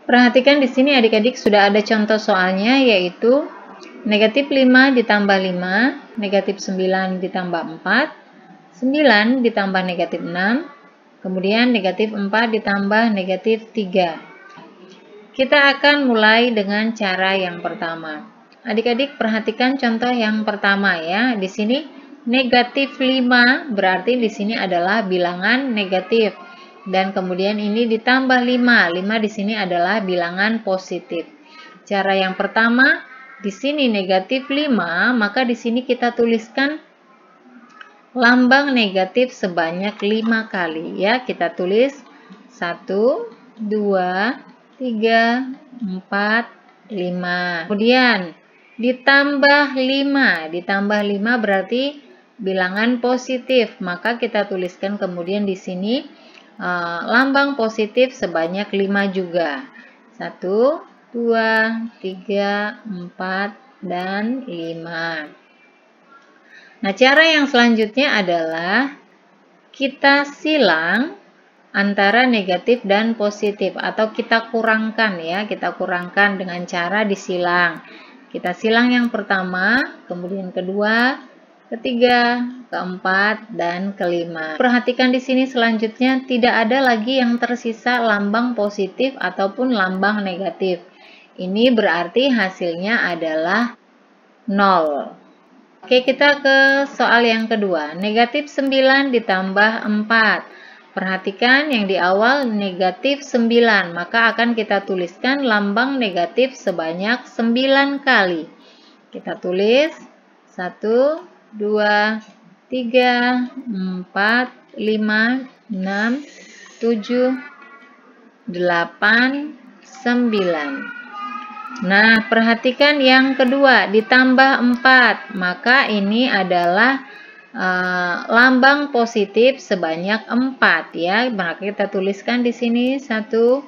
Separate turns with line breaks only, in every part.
Perhatikan di sini adik-adik sudah ada contoh soalnya, yaitu negatif 5 ditambah 5, negatif 9 ditambah 4, 9 ditambah negatif 6, kemudian negatif 4 ditambah negatif 3. Kita akan mulai dengan cara yang pertama. Adik-adik perhatikan contoh yang pertama ya. Di sini negatif 5 berarti di sini adalah bilangan negatif. Dan kemudian ini ditambah 5. 5 di sini adalah bilangan positif. Cara yang pertama, di sini negatif 5, maka di sini kita tuliskan lambang negatif sebanyak 5 kali ya. Kita tulis 1, 2, 3, 4, 5. Kemudian ditambah 5 berarti bilangan positif, maka kita tuliskan kemudian di sini lambang positif sebanyak 5 juga. 1, 2, 3, 4, dan 5. Nah, cara yang selanjutnya adalah kita silang antara negatif dan positif, atau kita kurangkan ya, kita kurangkan dengan cara disilang. Kita silang yang pertama, kemudian kedua, ketiga, keempat, dan kelima. Perhatikan di sini selanjutnya tidak ada lagi yang tersisa lambang positif ataupun lambang negatif. Ini berarti hasilnya adalah 0. Oke, kita ke soal yang kedua. Negatif 9 ditambah 4. Perhatikan yang di awal negatif 9, maka akan kita tuliskan lambang negatif sebanyak 9 kali. Kita tulis 1, 2, 3, 4, 5, 6, 7, 8, 9. Nah, perhatikan yang kedua, ditambah 4, maka ini adalah lambang positif sebanyak 4 ya. Maka kita tuliskan di sini 1,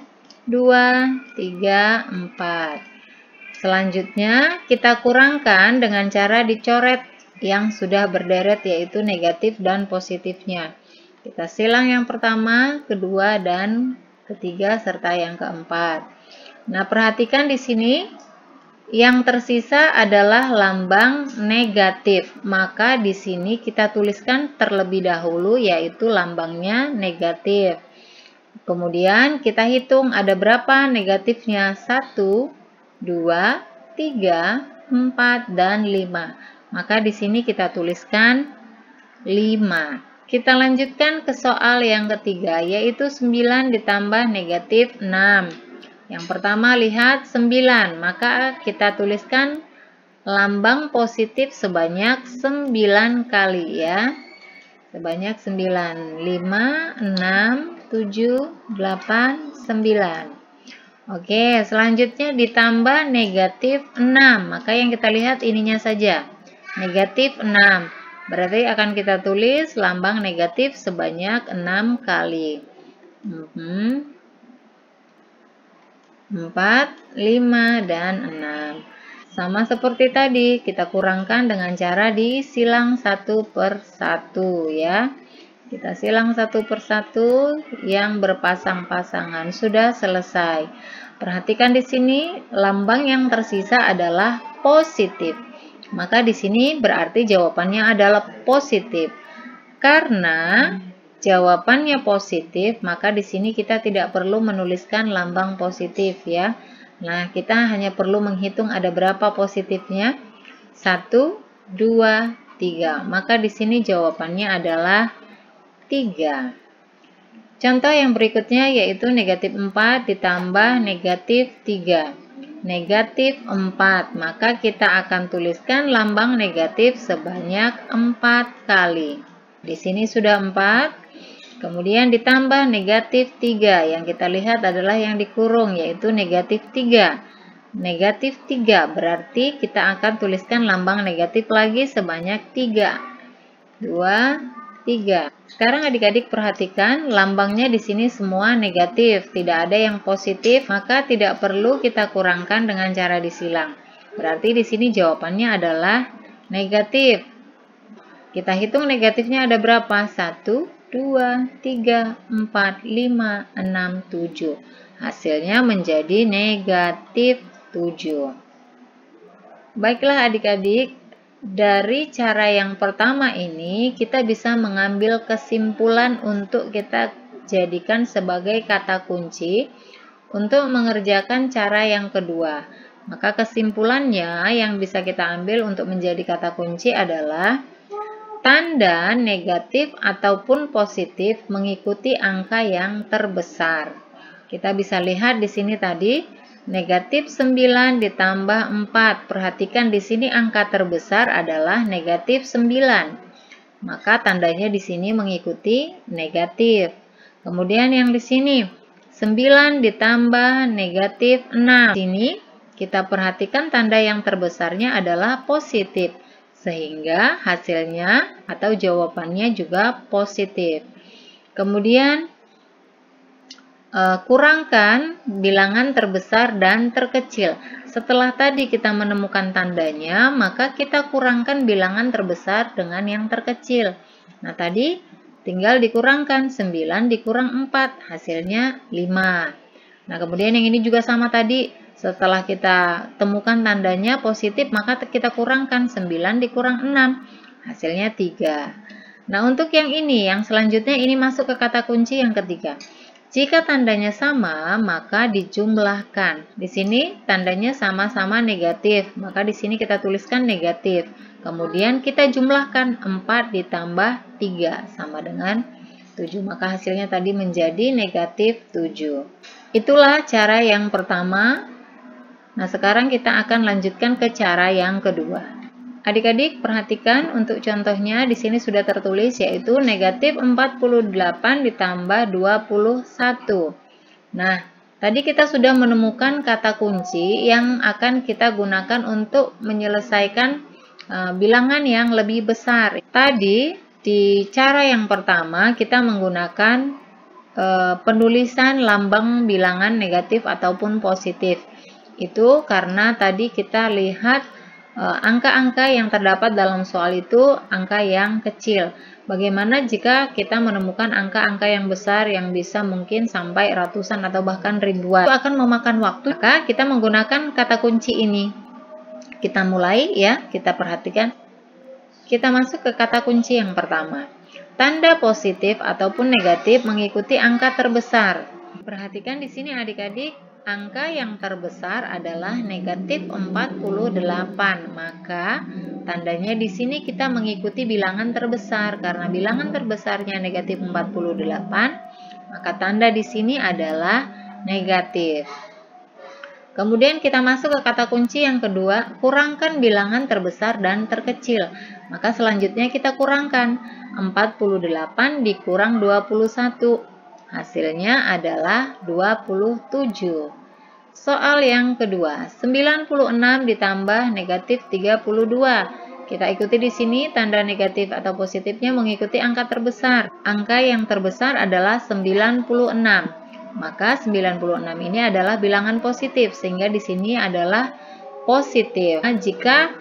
2, 3, 4. Selanjutnya kita kurangkan dengan cara dicoret yang sudah berderet, yaitu negatif dan positifnya. Kita silang yang pertama, kedua, dan ketiga serta yang keempat. Nah, perhatikan di sini yang tersisa adalah lambang negatif, maka di sini kita tuliskan terlebih dahulu yaitu lambangnya negatif. Kemudian kita hitung ada berapa negatifnya, 1, 2, 3, 4, dan 5. Maka di sini kita tuliskan 5. Kita lanjutkan ke soal yang ketiga, yaitu 9 ditambah negatif 6. Yang pertama lihat 9, maka kita tuliskan lambang positif sebanyak 9 kali ya. Sebanyak 9. 5, 6, 7, 8, 9. Oke, selanjutnya ditambah negatif 6. Maka yang kita lihat ininya saja. Negatif 6. Berarti akan kita tulis lambang negatif sebanyak 6 kali. 4, 5, dan 6. Sama seperti tadi, kita kurangkan dengan cara disilang satu per satu ya. Kita silang satu per satu yang berpasang-pasangan. Sudah selesai. Perhatikan di sini lambang yang tersisa adalah positif. Maka di sini berarti jawabannya adalah positif. Karena jawabannya positif, maka di sini kita tidak perlu menuliskan lambang positif ya. Nah, kita hanya perlu menghitung ada berapa positifnya. 1, 2, 3. Maka di sini jawabannya adalah 3. Contoh yang berikutnya yaitu negatif 4 ditambah negatif 3. Negatif 4, maka kita akan tuliskan lambang negatif sebanyak 4 kali. Di sini sudah 4. Kemudian ditambah negatif 3, yang kita lihat adalah yang dikurung, yaitu negatif 3. Negatif 3 berarti kita akan tuliskan lambang negatif lagi sebanyak 3. 2, 3. Sekarang adik-adik perhatikan lambangnya di sini semua negatif, tidak ada yang positif, maka tidak perlu kita kurangkan dengan cara disilang. Berarti di sini jawabannya adalah negatif. Kita hitung negatifnya ada berapa? 1, 2, 3, 4, 5, 6, 7. Hasilnya menjadi negatif 7. Baiklah adik-adik, dari cara yang pertama ini kita bisa mengambil kesimpulan untuk kita jadikan sebagai kata kunci untuk mengerjakan cara yang kedua. Maka kesimpulannya yang bisa kita ambil untuk menjadi kata kunci adalah tanda negatif ataupun positif mengikuti angka yang terbesar. Kita bisa lihat di sini tadi negatif 9 ditambah 4. Perhatikan di sini angka terbesar adalah negatif 9. Maka tandanya di sini mengikuti negatif. Kemudian yang di sini 9 ditambah negatif 6. Di sini kita perhatikan tanda yang terbesarnya adalah positif. Sehingga hasilnya atau jawabannya juga positif. Kemudian kurangkan bilangan terbesar dan terkecil. Setelah tadi kita menemukan tandanya, maka kita kurangkan bilangan terbesar dengan yang terkecil. Nah, tadi tinggal dikurangkan 9 dikurang 4, hasilnya 5. Nah, kemudian yang ini juga sama tadi. Setelah kita temukan tandanya positif, maka kita kurangkan 9 dikurang 6, hasilnya 3. Nah, untuk yang ini, yang selanjutnya ini masuk ke kata kunci yang ketiga. Jika tandanya sama, maka dijumlahkan. Di sini tandanya sama-sama negatif, maka di sini kita tuliskan negatif. Kemudian kita jumlahkan 4 ditambah 3 sama dengan 7. Maka hasilnya tadi menjadi negatif 7. Itulah cara yang pertama. Nah, sekarang kita akan lanjutkan ke cara yang kedua. Adik-adik perhatikan untuk contohnya di sini sudah tertulis yaitu negatif 48 ditambah 21. Nah, tadi kita sudah menemukan kata kunci yang akan kita gunakan untuk menyelesaikan bilangan yang lebih besar. Tadi di cara yang pertama kita menggunakan penulisan lambang bilangan negatif ataupun positif. Itu karena tadi kita lihat angka-angka yang terdapat dalam soal itu angka yang kecil. Bagaimana jika kita menemukan angka-angka yang besar yang bisa mungkin sampai ratusan atau bahkan ribuan? Itu akan memakan waktu. Maka kita menggunakan kata kunci ini. Kita mulai ya, kita perhatikan. Kita masuk ke kata kunci yang pertama. Tanda positif ataupun negatif mengikuti angka terbesar. Perhatikan di sini adik-adik. Angka yang terbesar adalah negatif 48, maka tandanya di sini kita mengikuti bilangan terbesar. Karena bilangan terbesarnya negatif 48, maka tanda di sini adalah negatif. Kemudian kita masuk ke kata kunci yang kedua, kurangkan bilangan terbesar dan terkecil. Maka selanjutnya kita kurangkan 48 dikurang 21. Hasilnya adalah 27. Soal yang kedua, 96 ditambah negatif 32. Kita ikuti di sini tanda negatif atau positifnya mengikuti angka terbesar. Angka yang terbesar adalah 96. Maka 96 ini adalah bilangan positif sehingga di sini adalah positif. Nah, jika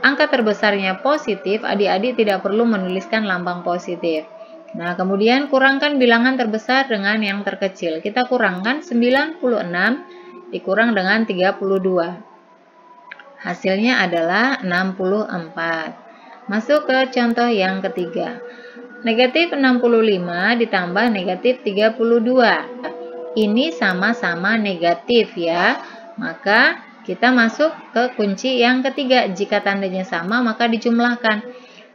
angka terbesarnya positif, adik-adik tidak perlu menuliskan lambang positif. Nah, kemudian kurangkan bilangan terbesar dengan yang terkecil. Kita kurangkan 96 dikurang dengan 32. Hasilnya adalah 64. Masuk ke contoh yang ketiga. Negatif 65 ditambah negatif 32. Ini sama-sama negatif ya. Maka kita masuk ke kunci yang ketiga. Jika tandanya sama, maka dijumlahkan.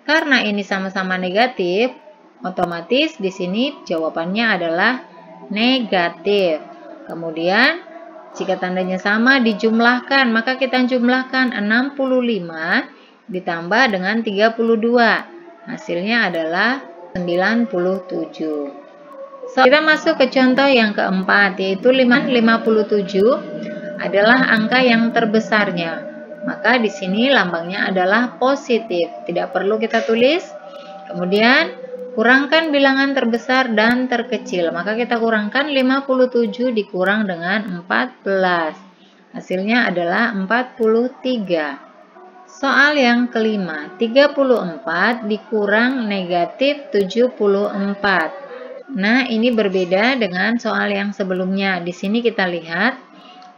Karena ini sama-sama negatif, otomatis di sini jawabannya adalah negatif. Kemudian jika tandanya sama dijumlahkan, maka kita jumlahkan 65 ditambah dengan 32. Hasilnya adalah 97. Kita masuk ke contoh yang keempat, yaitu 57 adalah angka yang terbesarnya. Maka di sini lambangnya adalah positif. Tidak perlu kita tulis. Kemudian kurangkan bilangan terbesar dan terkecil. Maka kita kurangkan 57 dikurang dengan 14. Hasilnya adalah 43. Soal yang kelima, 34 dikurang negatif 74. Nah, ini berbeda dengan soal yang sebelumnya. Di sini kita lihat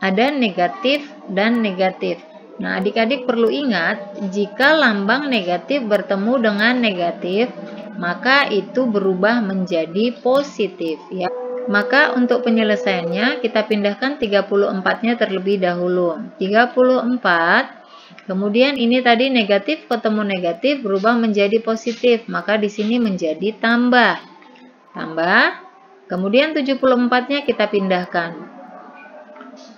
ada negatif dan negatif. Nah, adik-adik perlu ingat, jika lambang negatif bertemu dengan negatif, maka itu berubah menjadi positif ya. Maka untuk penyelesaiannya kita pindahkan 34-nya terlebih dahulu. 34, kemudian ini tadi negatif ketemu negatif berubah menjadi positif, maka di sini menjadi tambah. Kemudian 74-nya kita pindahkan.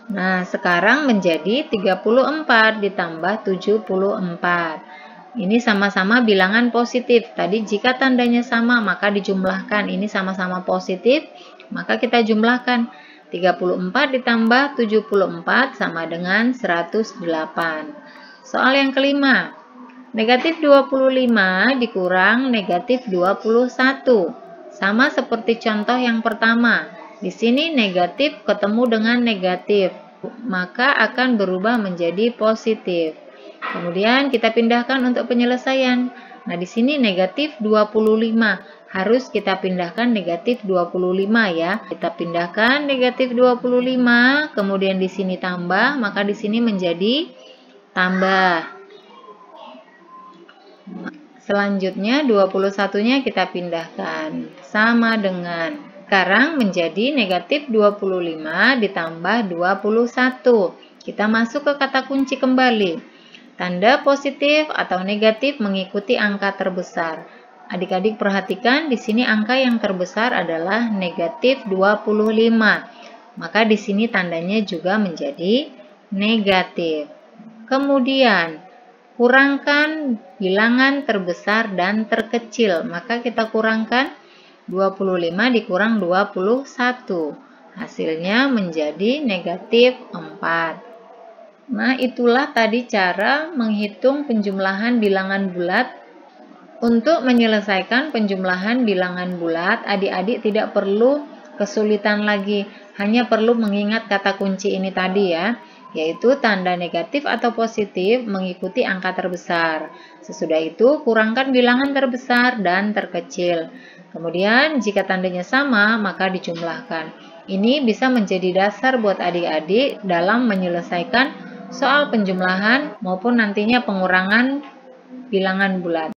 Nah, sekarang menjadi 34 ditambah 74. Ini sama-sama bilangan positif. Tadi jika tandanya sama, maka dijumlahkan. Ini sama-sama positif, maka kita jumlahkan. 34 ditambah 74 sama dengan 108. Soal yang kelima. Negatif 25 dikurang negatif 21. Sama seperti contoh yang pertama. Di sini negatif ketemu dengan negatif, maka akan berubah menjadi positif. Kemudian kita pindahkan untuk penyelesaian. Nah, di sini negatif 25. Harus kita pindahkan negatif 25 ya. Kita pindahkan negatif 25, kemudian di sini tambah, maka di sini menjadi tambah. Selanjutnya 21-nya kita pindahkan. Sama dengan sekarang menjadi negatif 25 ditambah 21. Kita masuk ke kata kunci kembali. Tanda positif atau negatif mengikuti angka terbesar. Adik-adik perhatikan di sini angka yang terbesar adalah negatif 25. Maka di sini tandanya juga menjadi negatif. Kemudian kurangkan bilangan terbesar dan terkecil. Maka kita kurangkan 25 dikurang 21. Hasilnya menjadi negatif 4. Nah, itulah tadi cara menghitung penjumlahan bilangan bulat. Untuk menyelesaikan penjumlahan bilangan bulat, adik-adik tidak perlu kesulitan lagi. Hanya perlu mengingat kata kunci ini tadi ya, yaitu tanda negatif atau positif mengikuti angka terbesar. Sesudah itu, kurangkan bilangan terbesar dan terkecil. Kemudian, jika tandanya sama, maka dijumlahkan. Ini bisa menjadi dasar buat adik-adik dalam menyelesaikan soal penjumlahan maupun nantinya pengurangan bilangan bulat.